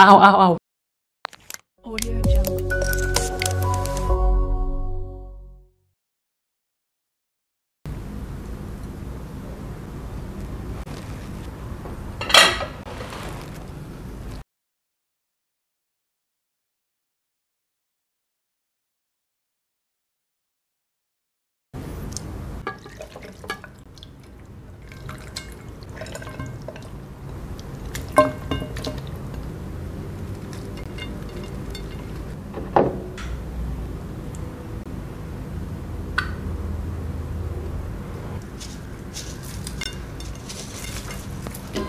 Au, au, au. Audio Jungle.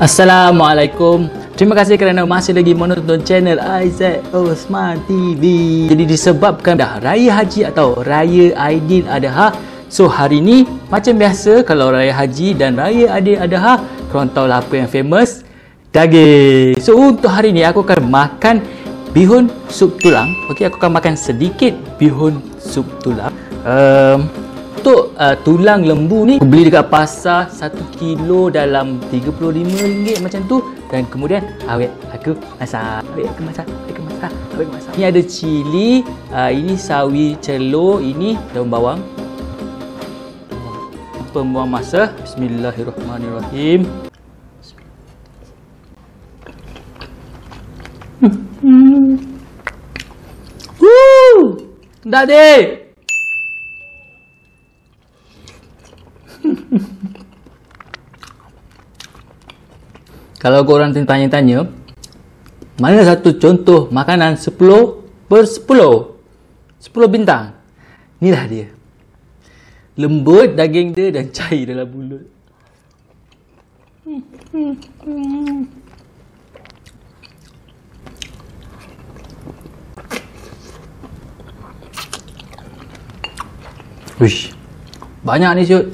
Assalamualaikum. Terima kasih kerana masih lagi menonton channel Aizat Osman TV. Jadi disebabkan dah Raya Haji atau Raya Aidiladha. So hari ni macam biasa kalau Raya Haji dan Raya Aidiladha, korang tahu lah apa yang famous? Daging. So untuk hari ni aku akan makan bihun sup tulang. Okey, aku akan makan sedikit bihun sup tulang. Untuk tulang lembu ni aku beli dekat pasar 1 kilo dalam RM35 macam tu. Dan kemudian awet aku masak. Ni ada cili, ini sawi celor, ini daun bawang. Pembuang masa. Bismillahirrahmanirrahim. Dah dek. Kalau korang tanya-tanya mana satu contoh makanan 10/10 10 bintang, inilah dia. Lembut daging dia dan cair dalam mulut. Wish, banyak ni siut.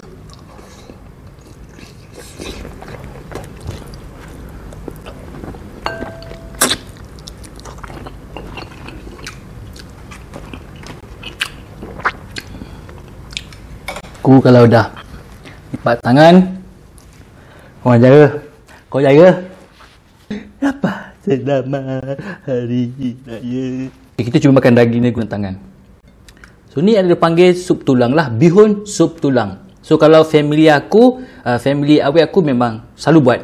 Aku kalau dah lipat tangan, korang jaga. Kau jaga. Apa? Selamat Hari Raya. Kita cuma makan daging ni guna tangan. So ni ada dipanggil sup tulang lah. Bihun sup tulang. So kalau family aku, family awet aku memang selalu buat.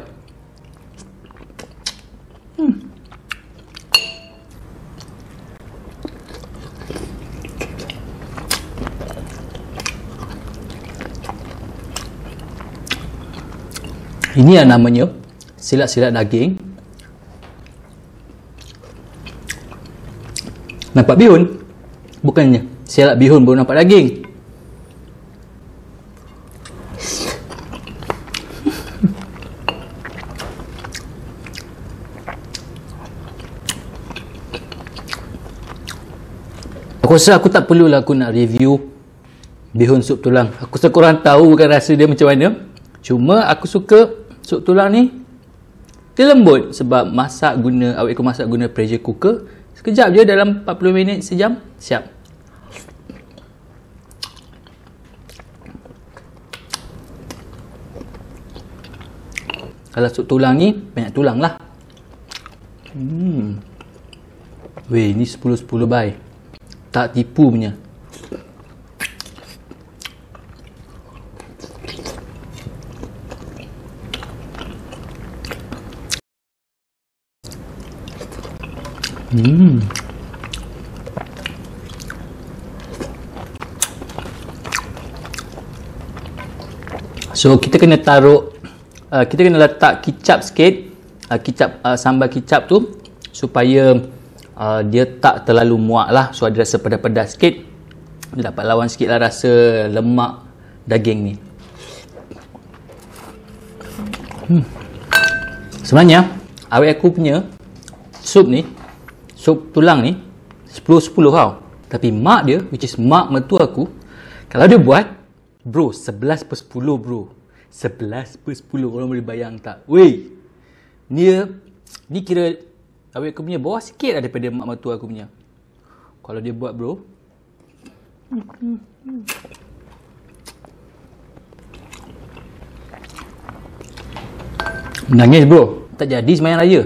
Ini yang namanya silat-silat daging. Nampak bihun? Bukannya silat bihun baru nampak daging. Aku rasa aku tak perlulah aku nak review bihun sup tulang. Aku rasa korang tahu bukan rasa dia macam mana. Cuma aku suka sup tulang ni, dia lembut sebab awet aku masak guna pressure cooker. Sekejap je, dalam 40 minit, sejam, siap. Kalau sup tulang ni, banyak tulang lah. Weh, ni 10/10 bye. Tak tipu punya. So kita kena taruh, kita kena letak kicap sikit, sambal kicap tu supaya dia tak terlalu muak lah. So ada rasa pedas-pedas sikit, dia dapat lawan sikit lah rasa lemak daging ni. Sebenarnya awet aku punya sup ni, sup tulang ni 10/10 tau. Tapi mak dia, which is mak mertua aku, kalau dia buat, bro, 11/10 bro. 11/10. Korang boleh bayang tak? Weh, ni kira awet aku punya bawah sikit lah daripada mak mertua aku punya. Kalau dia buat bro, Menangis bro. Tak jadi sembahyang raya.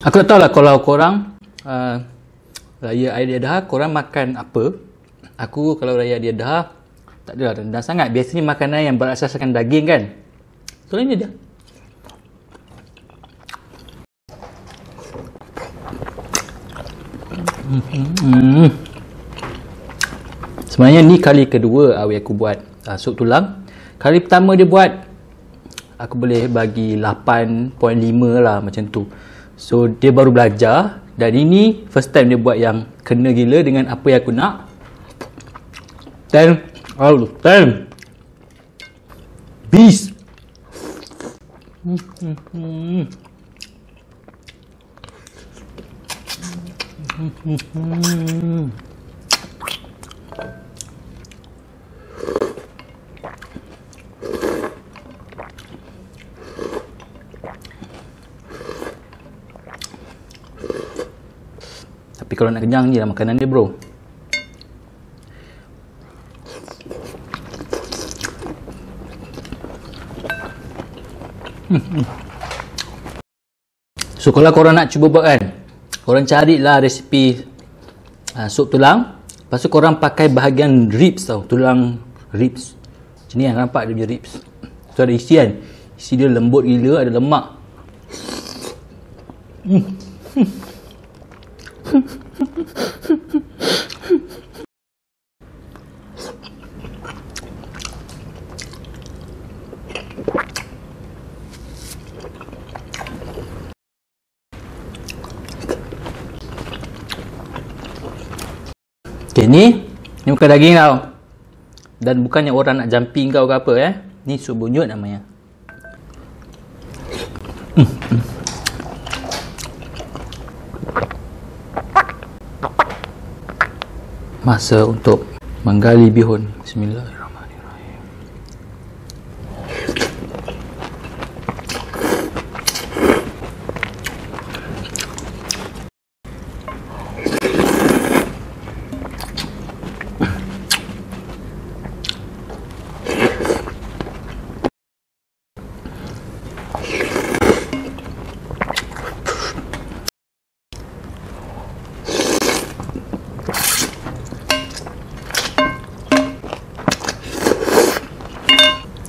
Aku tak tahu lah kalau korang raya Aidiladha korang makan apa. Aku kalau raya Aidiladha tak adalah rendah sangat. Biasanya makanan yang berasaskan daging kan. So ini dia. Sebenarnya ni kali kedua awi aku buat sup tulang. Kali pertama dia buat, aku boleh bagi 8.5 lah macam tu. So dia baru belajar. Dan ini first time dia buat yang kena gila dengan apa yang aku nak. 10 out of 10. Beast. Tapi kalau nak kenyang ni lah makanan dia bro. So kalau korang nak cuba buat kan, korang carilah resipi sup tulang. Lepas tu korang pakai bahagian ribs tau, tulang ribs. Macam ni kan, nampak dia punya ribs. So ada isi kan, isi dia lembut gila, ada lemak. Okay, ni bukan daging tau. Dan bukannya orang nak jumping kau ke apa Ni sup bunyut namanya. Masa untuk menggali bihun. Bismillahirrahmanirrahim.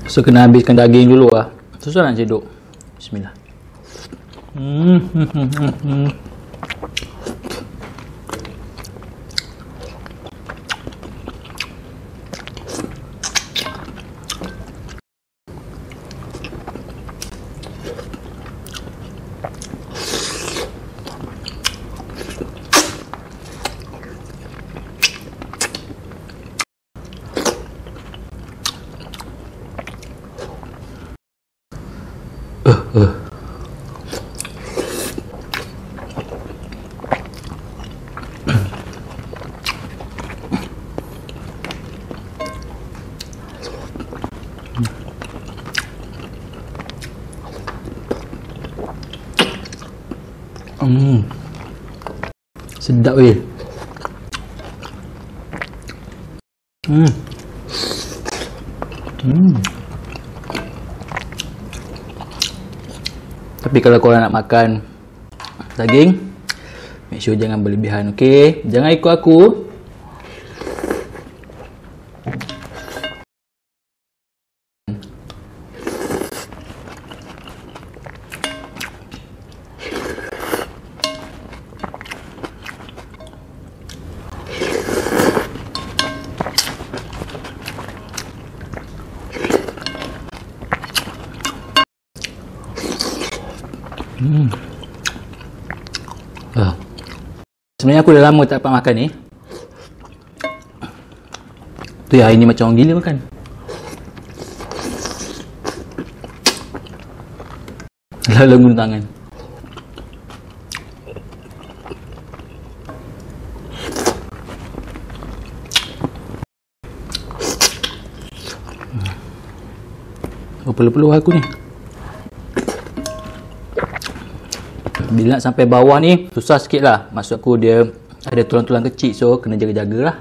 So kena habiskan daging dulu lah. Susah nak cedok. Bismillah. Sedap weh. Tapi kalau korang nak makan daging, make sure jangan berlebihan, okey? Jangan ikut aku. Sebenarnya aku dah lama tak dapat makan ni. Tu ya, hari ni macam orang gila makan. Lalu guna tangan. Oh, peluh-peluh aku ni. Bila nak sampai bawah ni susah sikit lah. Maksud aku dia ada tulang-tulang kecil, so kena jaga-jaga lah.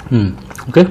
Okey.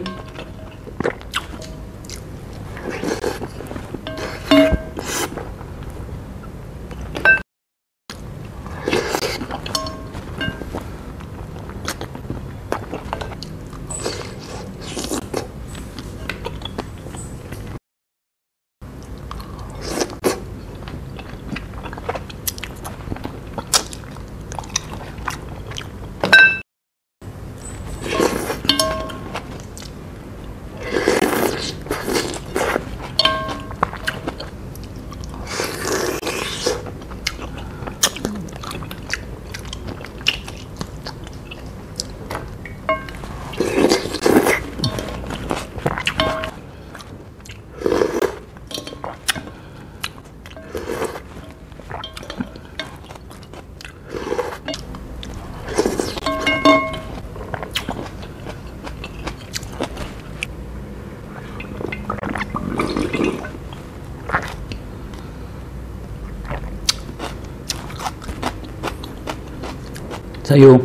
Sayur.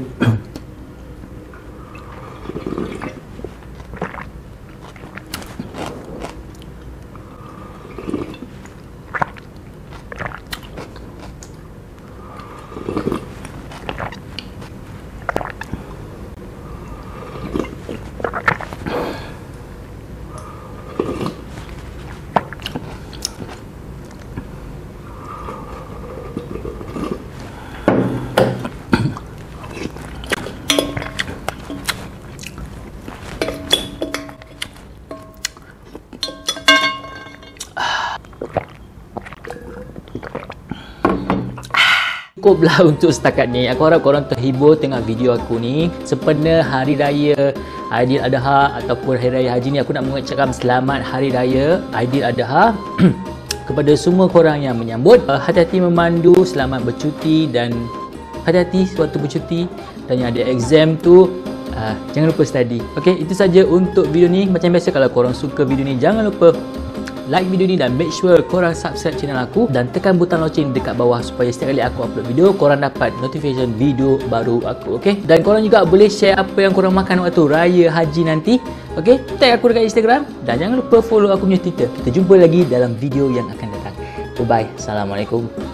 Cukuplah untuk setakat ni. Aku harap korang terhibur tengok video aku ni. Sempena Hari Raya Aidiladha ataupun Hari Raya Haji ni, aku nak mengucapkan selamat Hari Raya Aidiladha kepada semua korang yang menyambut. Hati-hati memandu, selamat bercuti dan hati-hati sewaktu bercuti, dan yang ada exam tu jangan lupa study. Okey, itu saja untuk video ni. Macam biasa, kalau korang suka video ni, jangan lupa like video ni dan make sure korang subscribe channel aku dan tekan butang loceng dekat bawah supaya setiap kali aku upload video, korang dapat notification video baru aku. Okey, dan korang juga boleh share apa yang korang makan waktu Raya Haji nanti. Okey, tag aku dekat Instagram dan jangan lupa follow aku punya Twitter. Kita jumpa lagi dalam video yang akan datang. Bye bye. Assalamualaikum.